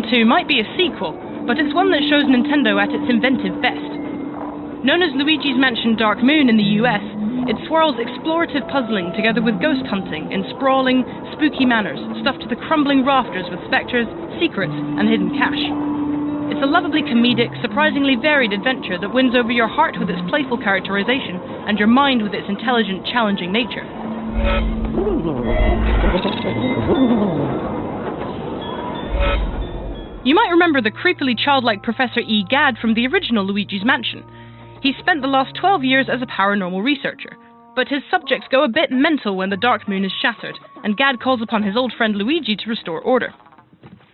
Mansion 2 might be a sequel, but it's one that shows Nintendo at its inventive best. Known as Luigi's Mansion Dark Moon in the US, it swirls explorative puzzling together with ghost hunting in sprawling, spooky manners, stuffed to the crumbling rafters with spectres, secrets, and hidden cache. It's a lovably comedic, surprisingly varied adventure that wins over your heart with its playful characterization and your mind with its intelligent, challenging nature. You might remember the creepily childlike Professor E. Gadd from the original Luigi's Mansion. He spent the last 12 years as a paranormal researcher, but his subjects go a bit mental when the Dark Moon is shattered, and Gadd calls upon his old friend Luigi to restore order.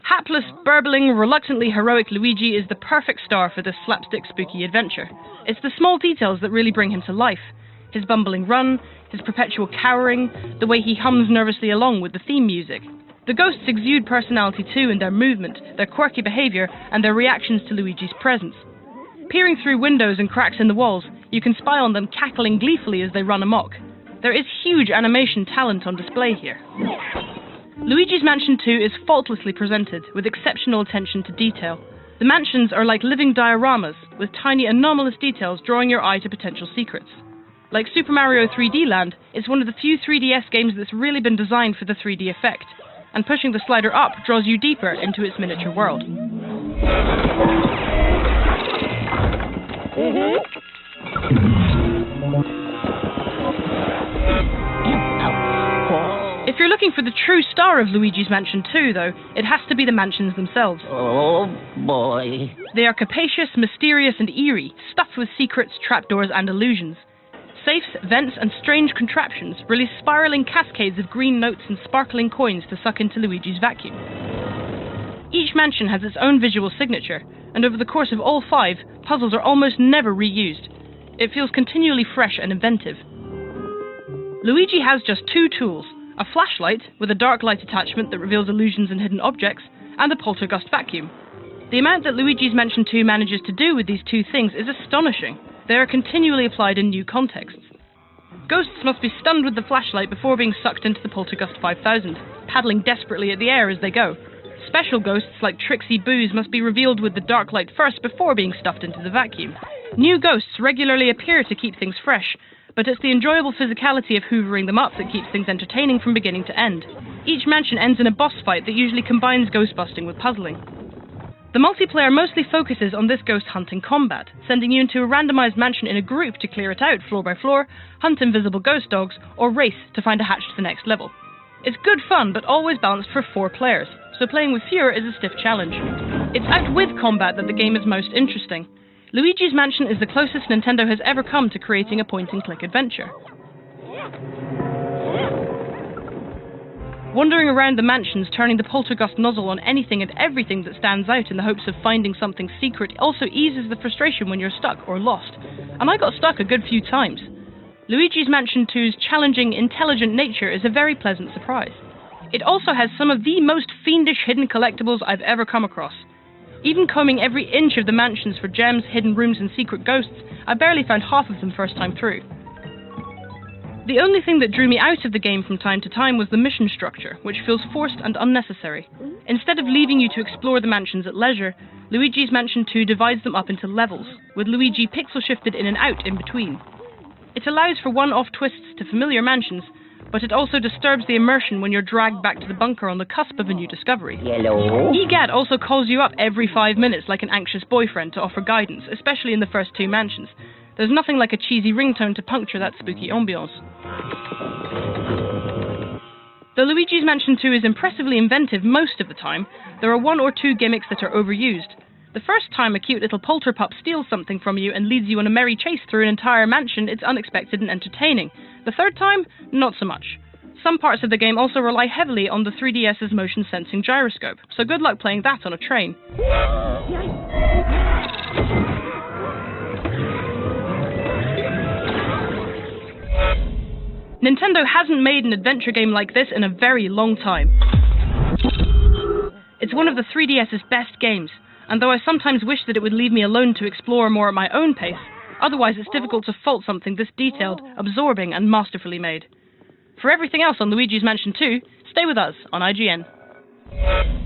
Hapless, burbling, reluctantly heroic Luigi is the perfect star for this slapstick spooky adventure. It's the small details that really bring him to life. His bumbling run, his perpetual cowering, the way he hums nervously along with the theme music. The ghosts exude personality too in their movement, their quirky behaviour, and their reactions to Luigi's presence. Peering through windows and cracks in the walls, you can spy on them cackling gleefully as they run amok. There is huge animation talent on display here. Luigi's Mansion 2 is faultlessly presented, with exceptional attention to detail. The mansions are like living dioramas, with tiny anomalous details drawing your eye to potential secrets. Like Super Mario 3D Land, it's one of the few 3DS games that's really been designed for the 3D effect, and pushing the slider up draws you deeper into its miniature world. If you're looking for the true star of Luigi's Mansion 2, though, it has to be the mansions themselves. Oh boy. They are capacious, mysterious, and eerie, stuffed with secrets, trapdoors, and illusions. Safes, vents, and strange contraptions release spiraling cascades of green notes and sparkling coins to suck into Luigi's vacuum. Each mansion has its own visual signature, and over the course of all 5, puzzles are almost never reused. It feels continually fresh and inventive. Luigi has just 2 tools, a flashlight with a dark light attachment that reveals illusions and hidden objects, and a poltergust vacuum. The amount that Luigi's Mansion 2 manages to do with these 2 things is astonishing. They are continually applied in new contexts. Ghosts must be stunned with the flashlight before being sucked into the Poltergust 5000, paddling desperately at the air as they go. Special ghosts like Trixie Boos must be revealed with the dark light first before being stuffed into the vacuum. New ghosts regularly appear to keep things fresh, but it's the enjoyable physicality of hoovering them up that keeps things entertaining from beginning to end. Each mansion ends in a boss fight that usually combines ghost busting with puzzling. The multiplayer mostly focuses on this ghost hunting combat, sending you into a randomized mansion in a group to clear it out floor by floor, hunt invisible ghost dogs, or race to find a hatch to the next level. It's good fun, but always balanced for 4 players, so playing with fewer is a stiff challenge. It's out with combat that the game is most interesting. Luigi's Mansion is the closest Nintendo has ever come to creating a point-and-click adventure. Wandering around the mansions, turning the poltergust nozzle on anything and everything that stands out in the hopes of finding something secret also eases the frustration when you're stuck or lost. And I got stuck a good few times. Luigi's Mansion 2's challenging, intelligent nature is a very pleasant surprise. It also has some of the most fiendish hidden collectibles I've ever come across. Even combing every inch of the mansions for gems, hidden rooms, and secret ghosts, I barely found half of them first time through. The only thing that drew me out of the game from time to time was the mission structure, which feels forced and unnecessary. Instead of leaving you to explore the mansions at leisure, Luigi's Mansion 2 divides them up into levels, with Luigi pixel-shifted in and out in between. It allows for one-off twists to familiar mansions, but it also disturbs the immersion when you're dragged back to the bunker on the cusp of a new discovery. Hello? EGAD also calls you up every 5 minutes like an anxious boyfriend to offer guidance, especially in the first 2 mansions. There's nothing like a cheesy ringtone to puncture that spooky ambiance. Though Luigi's Mansion 2 is impressively inventive most of the time, there are 1 or 2 gimmicks that are overused. The first time a cute little polterpup steals something from you and leads you on a merry chase through an entire mansion, it's unexpected and entertaining. The third time, not so much. Some parts of the game also rely heavily on the 3DS's motion sensing gyroscope, so good luck playing that on a train. Nintendo hasn't made an adventure game like this in a very long time. It's one of the 3DS's best games, and though I sometimes wish that it would leave me alone to explore more at my own pace, otherwise it's difficult to fault something this detailed, absorbing, and masterfully made. For everything else on Luigi's Mansion 2, stay with us on IGN.